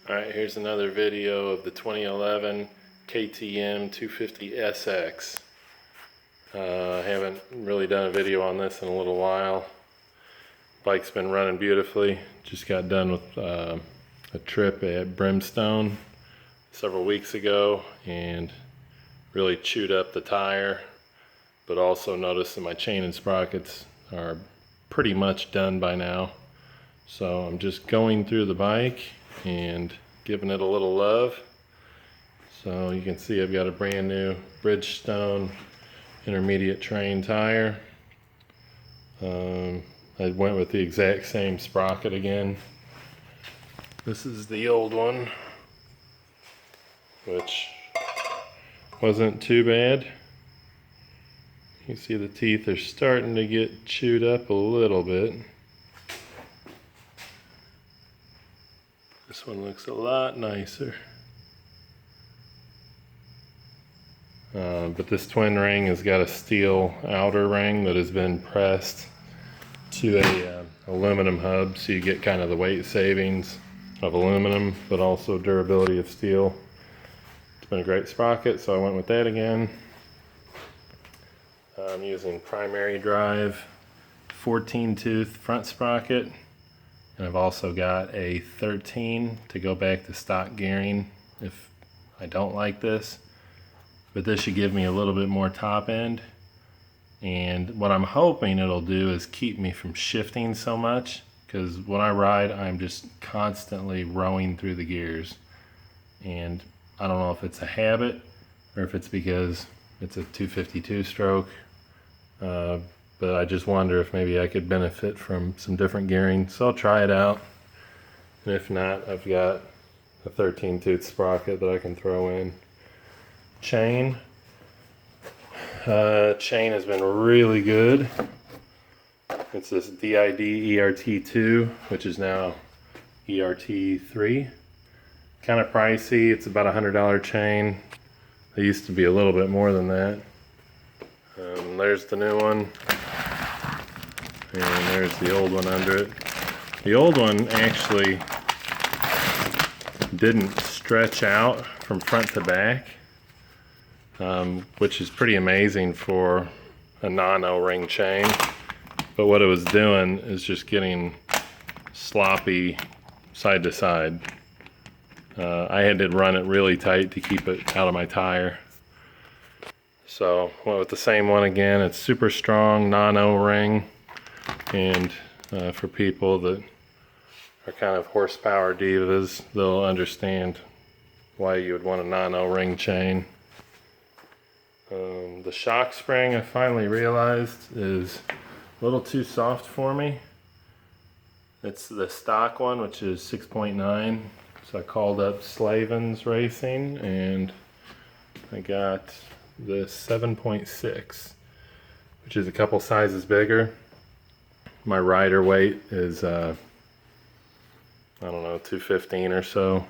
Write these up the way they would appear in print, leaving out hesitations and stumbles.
Alright, here's another video of the 2011 KTM 250SX. I haven't really done a video on this in a little while. Bike's been running beautifully. Just got done with a trip at Brimstone several weeks ago and really chewed up the tire, but also noticed that my chain and sprockets are pretty much done by now. So I'm just going through the bike and giving it a little love. So you can see I've got a brand new Bridgestone intermediate train tire. I went with the exact same sprocket again. This is the old one, which wasn't too bad. You can see the teeth are starting to get chewed up a little bit. This one looks a lot nicer. But this twin ring has got a steel outer ring that has been pressed to a aluminum hub, so you get kind of the weight savings of aluminum, but also durability of steel. It's been a great sprocket, so I went with that again. I'm using primary drive 14 tooth front sprocket. And I've also got a 13 to go back to stock gearing if I don't like this. But this should give me a little bit more top end. And what I'm hoping it'll do is keep me from shifting so much, because when I ride, I'm just constantly rowing through the gears. And I don't know if it's a habit or if it's because it's a 252 stroke. But I just wonder if maybe I could benefit from some different gearing. So I'll try it out. And if not, I've got a 13 tooth sprocket that I can throw in. Chain. Chain has been really good. It's this DID ERT2, which is now ERT3. Kind of pricey. It's about a $100 chain. They used to be a little bit more than that. There's the new one. And there's the old one under it. The old one actually didn't stretch out from front to back, which is pretty amazing for a non-O-ring chain. But what it was doing is just getting sloppy side to side. I had to run it really tight to keep it out of my tire. So went with the same one again. It's super strong, non-O-ring. And for people that are kind of horsepower divas, they'll understand why you would want a non-O-ring chain. The shock spring, I finally realized, is a little too soft for me. It's the stock one, which is 6.9. So I called up Slavens Racing and I got the 7.6, which is a couple sizes bigger. My rider weight is, I don't know, 215 or so,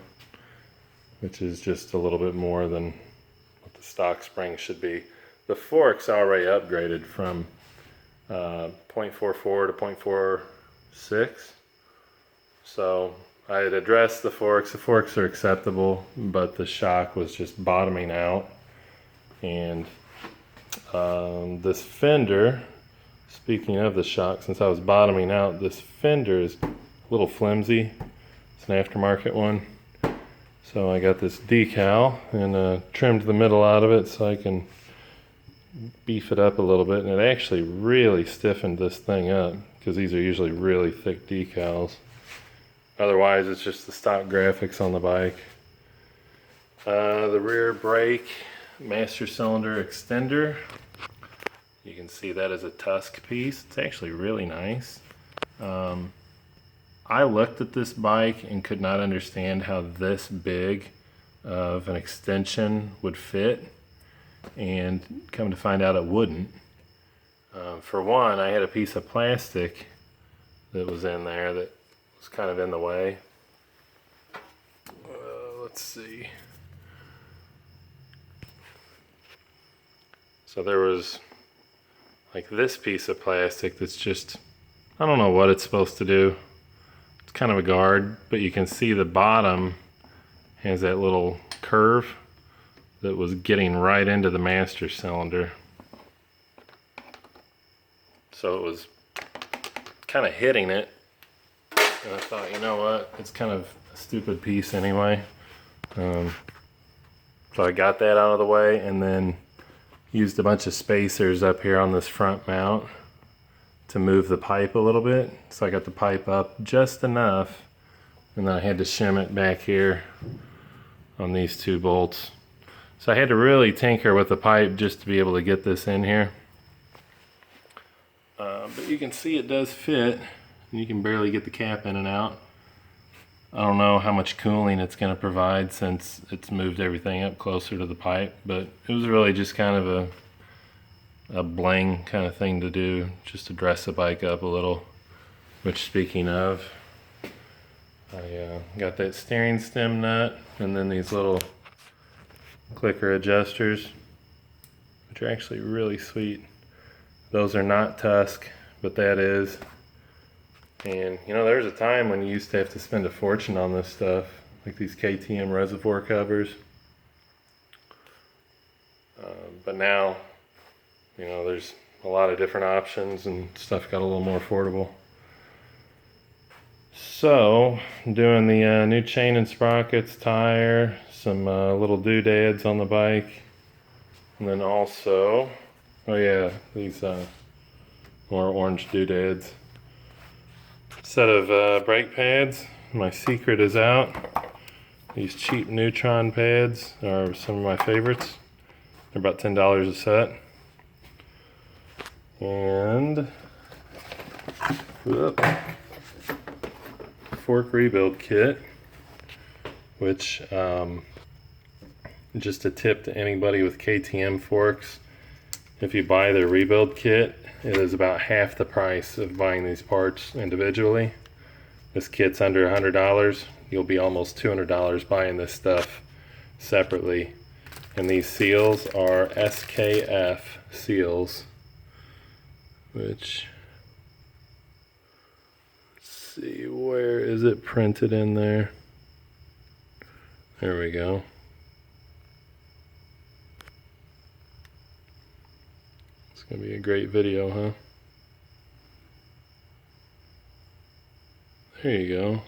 which is just a little bit more than what the stock spring should be. The fork's already upgraded from 0.44 to 0.46. So I had addressed the forks. The forks are acceptable, but the shock was just bottoming out. And this fender, speaking of the shock, since I was bottoming out, this fender is a little flimsy. It's an aftermarket one. So I got this decal and trimmed the middle out of it so I can beef it up a little bit. And it actually really stiffened this thing up, because these are usually really thick decals. Otherwise, it's just the stock graphics on the bike. The rear brake master cylinder extender. You can see that as a tusk piece. It's actually really nice. I looked at this bike and could not understand how this big of an extension would fit, and come to find out it wouldn't. For one, I had a piece of plastic that was in there that was kind of in the way. Let's see. So there was like this piece of plastic that's just, I don't know what it's supposed to do. It's kind of a guard, but you can see the bottom has that little curve that was getting right into the master cylinder. So it was kind of hitting it. And I thought, you know what, it's kind of a stupid piece anyway. So I got that out of the way and then used a bunch of spacers up here on this front mount to move the pipe a little bit. So I got the pipe up just enough, and then I had to shim it back here on these 2 bolts. So I had to really tinker with the pipe just to be able to get this in here. But you can see it does fit, and you can barely get the cap in and out. I don't know how much cooling it's going to provide since it's moved everything up closer to the pipe, but it was really just kind of a bling kind of thing to do, just to dress the bike up a little. Which, speaking of, I got that steering stem nut and then these little clicker adjusters, which are actually really sweet. Those are not Tusk, but that is. And you know, there was a time when you used to have to spend a fortune on this stuff, like these KTM reservoir covers. But now, you know, there's a lot of different options and stuff got a little more affordable. So, doing the new chain and sprockets, tire, some little doodads on the bike, and then also, oh yeah, these more orange doodads. Set of brake pads. My secret is out. These cheap Neutron pads are some of my favorites. They're about $10 a set. And fork rebuild kit, which just a tip to anybody with KTM forks. If you buy their rebuild kit, it is about half the price of buying these parts individually. This kit's under $100. You'll be almost $200 buying this stuff separately. And these seals are SKF seals, which, let's see, where is it printed in there? There we go. It's gonna be a great video, huh? There you go.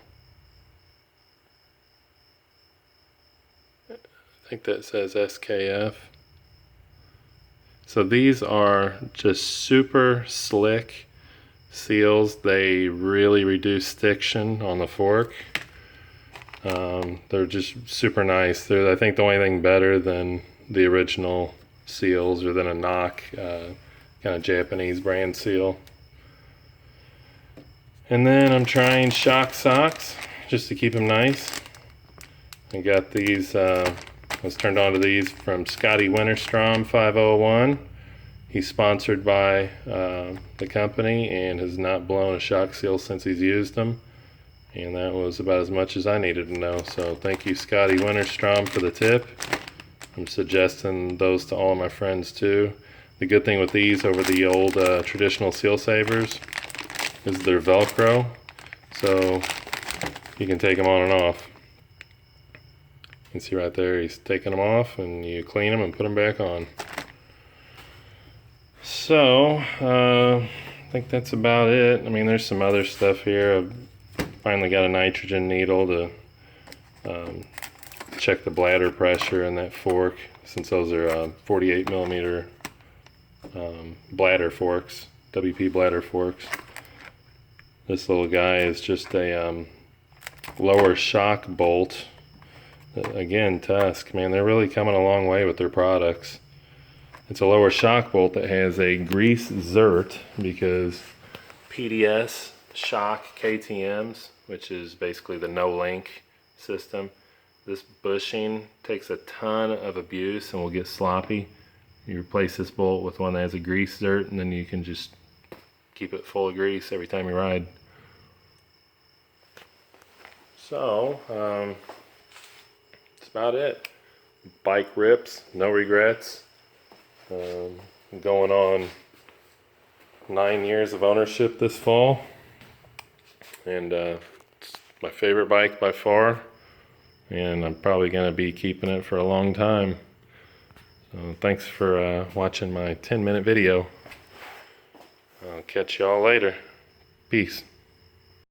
I think that says SKF. So these are just super slick seals. They really reduce stiction on the fork. They're just super nice. They're, I think, the only thing better than the original seals or than a knock kind of Japanese brand seal. And then I'm trying shock socks just to keep them nice. I got these, I was turned on to these from Scotty Winterstrom 501. He's sponsored by the company and has not blown a shock seal since he's used them. And that was about as much as I needed to know. So thank you, Scotty Winterstrom, for the tip. I'm suggesting those to all of my friends too. The good thing with these over the old traditional seal savers is they're Velcro, so you can take them on and off. You can see right there, he's taking them off, and you clean them and put them back on. So, I think that's about it. I mean, there's some other stuff here. I've finally got a nitrogen needle to check the bladder pressure in that fork, since those are 48 millimeter bladder forks, WP bladder forks. This little guy is just a lower shock bolt. Again, Tusk, man, they're really coming a long way with their products. It's a lower shock bolt that has a grease zert, because PDS shock KTMs, which is basically the no-link system, this bushing takes a ton of abuse and will get sloppy. You replace this bolt with one that has a grease zert, and then you can just keep it full of grease every time you ride. So, that's about it. Bike rips, no regrets. Going on 9 years of ownership this fall, and it's my favorite bike by far. and I'm probably going to be keeping it for a long time. So thanks for watching my 10-minute video. I'll catch y'all later. Peace.